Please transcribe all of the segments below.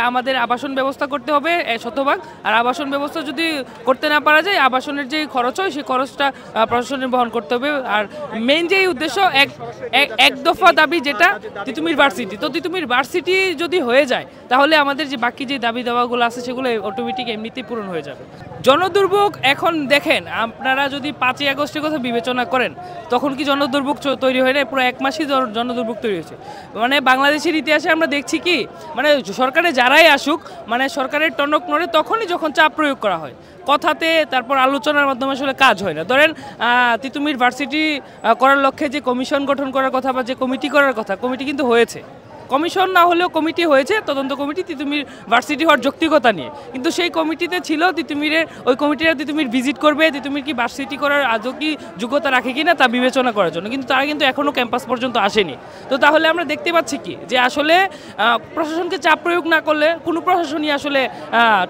আমাদের আবাসন ব্যবস্থা করতে হবে শতভাগ। আর আবাসন ব্যবস্থা যদি করতে না পারা যায়, আবাসনের যে খরচ হয় সেই খরচটা প্রশাসনের বহন করতে হবে। আর মেইন যেই উদ্দেশ্য এক দফা দাবি যেটা তিতুমির ভার্সিটি, তো তিতুমির ভার্সিটি যদি হয়ে যায় তাহলে আমাদের যে বাকি যে দাবি দাওয়াগুলো আছে সেগুলো অটোমেটিক এমনিতেই পূরণ হয়ে যাবে। জনদুর্ভোগ এখন দেখেন, আপনারা যদি 5ই আগস্টের কথা বিবেচনা করেন তখন কি জনদুর্ভোগ তৈরি হয় না? পুরো 1 মাসই জনদুর্ভোগ তৈরি হয়েছে। মানে বাংলাদেশের ইতিহাসে আমরা দেখছি কি, মানে সরকারে যারাই আসুক, মানে সরকারের টনক নড়ে তখনই যখন চাপ প্রয়োগ করা হয়, কথাতে তারপর আলোচনার মাধ্যমে আসলে কাজ হয় না। ধরেন তিতুমির ভার্সিটি করার লক্ষ্যে যে কমিশন গঠন করার কথা বা যে কমিটি করার কথা, কমিটি কিন্তু হয়েছে। কমিশন না হলেও কমিটি হয়েছে, তদন্ত কমিটি তিতুমির ভার্সিটি হওয়ার যৌক্তিকতা নিয়ে। কিন্তু সেই কমিটিতে ছিল তিতুমিরের, ওই কমিটিরা তিতুমির ভিজিট করবে, তিতুমির কি ভার্সিটি করার আজও কি যোগ্যতা রাখে কিনা তা বিবেচনা করার জন্য, কিন্তু তারা কিন্তু এখনও ক্যাম্পাস পর্যন্ত আসেনি। তো তাহলে আমরা দেখতে পাচ্ছি কি, যে আসলে প্রশাসনকে চাপ প্রয়োগ না করলে কোনো প্রশাসনই আসলে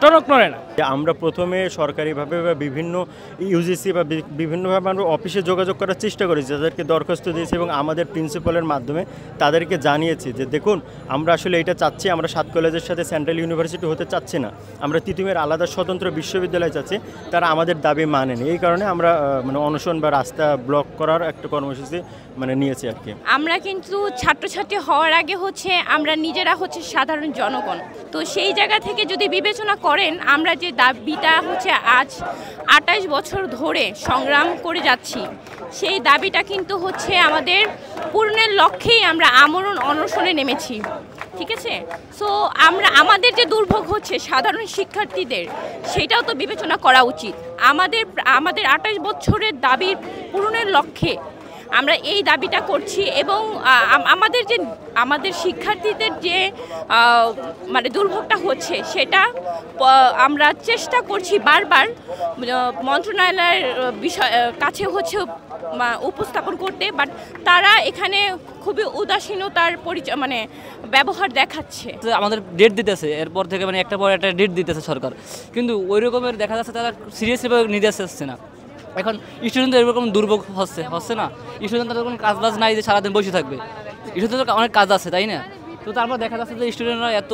টনক নড়ে না। আমরা প্রথমে সরকারিভাবে বা বিভিন্ন ইউজিসি বা বিভিন্নভাবে আমরা অফিসে যোগাযোগ করার চেষ্টা করেছি, যাদেরকে দরখাস্ত দিয়েছি এবং আমাদের প্রিন্সিপালের মাধ্যমে তাদেরকে জানিয়েছি যে দেখুন, আমরা আসলে এটা চাচ্ছি, আমরা 7 কলেজের সাথে সেন্ট্রাল ইউনিভার্সিটি হতে চাচ্ছি না, আমরা তিতুমির আলাদা স্বতন্ত্র বিশ্ববিদ্যালয় চাচ্ছি। তারা আমাদের দাবি মানেনি, এই কারণে আমরা মানে অনশন বা রাস্তা ব্লক করার একটা কর্মসূচি মানে নিয়েছি আর কি। আমরা কিন্তু ছাত্রছাত্রী হওয়ার আগে আমরা নিজেরা সাধারণ জনগণ। তো সেই জায়গা থেকে যদি বিবেচনা করেন, আমরা যে দাবিটা আজ 28 বছর ধরে সংগ্রাম করে যাচ্ছি, সেই দাবিটা কিন্তু আমাদের পূরণের লক্ষ্যেই আমরা আমরণ অনশনে নেমেছি। ঠিক আছে, সো আমাদের যে দুর্ভোগ সাধারণ শিক্ষার্থীদের, সেটাও তো বিবেচনা করা উচিত। আমাদের 28 বছরের দাবির পূরণের লক্ষ্যে আমরা এই দাবিটা করছি এবং আমাদের শিক্ষার্থীদের যে মানে দুর্ভোগটা সেটা আমরা চেষ্টা করছি বারবার মন্ত্রণালয়ের কাছে উপস্থাপন করতে, বাট তারা এখানে খুবই উদাসীনতার মানে ব্যবহার দেখাচ্ছে। আমাদের ডেট দিতেছে, এরপর থেকে মানে একটা পর একটা ডেট দিতেছে সরকার, কিন্তু ওই রকমের দেখা যাচ্ছে তারা সিরিয়াসলিভাবে নিতে আসছে না। এখন স্টুডেন্টদের এরকম দুর্ভোগ হচ্ছে না, স্টুডেন্ট তাদের কোনো কাজ বাজ নাই যে সারাদিন বসে থাকবে, স্টুডেন্টদের অনেক কাজ আছে, তাই না? তো তারপর দেখা যাচ্ছে যে স্টুডেন্টরা এত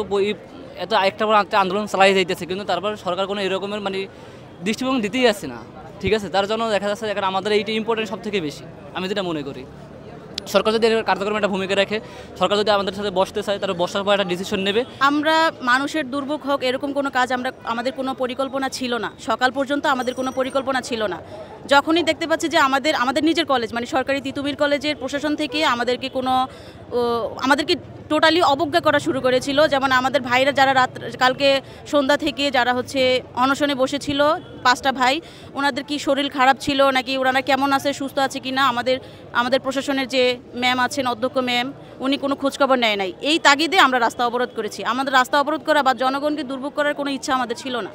একটা পর একটা আন্দোলন চালাই যাইতেছে, কিন্তু তারপর সরকার কোনো এরকমের মানে দৃষ্টিভঙ্গি দিতেই আসছে না। ঠিক আছে, তার জন্য দেখা যাচ্ছে এখন আমাদের এইটা ইম্পর্টেন্ট সব থেকে বেশি, আমি যেটা মনে করি। সরকার যদি কার্যক্রমে একটা ভূমিকা রাখে, সরকার যদি আমাদের সাথে বসতে চায়, তারা বসার পর একটা ডিসিশন নেবে। আমরা মানুষের দুর্ভোগ হোক এরকম কোনো কাজ আমাদের কোনো পরিকল্পনা ছিল না, সকাল পর্যন্ত আমাদের কোনো পরিকল্পনা ছিল না। যখনই দেখতে পাচ্ছি যে আমাদের নিজের কলেজ মানে সরকারি তিতুমির কলেজের প্রশাসন থেকে আমাদেরকে টোটালি অবজ্ঞা করা শুরু করেছিল। যেমন আমাদের ভাইরা যারা কালকে সন্ধ্যা থেকে যারা অনশনে বসেছিল, 5টা ভাই, ওনাদের কি শরীর খারাপ ছিল নাকি ওনারা কেমন আছে, সুস্থ আছে কি না, আমাদের প্রশাসনের যে ম্যাম আছেন, অধ্যক্ষ ম্যাম, উনি কোনো খোঁজখবর নেয় নাই। এই তাগিদে আমরা রাস্তা অবরোধ করেছি। আমাদের রাস্তা অবরোধ করা বা জনগণকে দুর্ভোগ করার কোনো ইচ্ছা আমাদের ছিল না।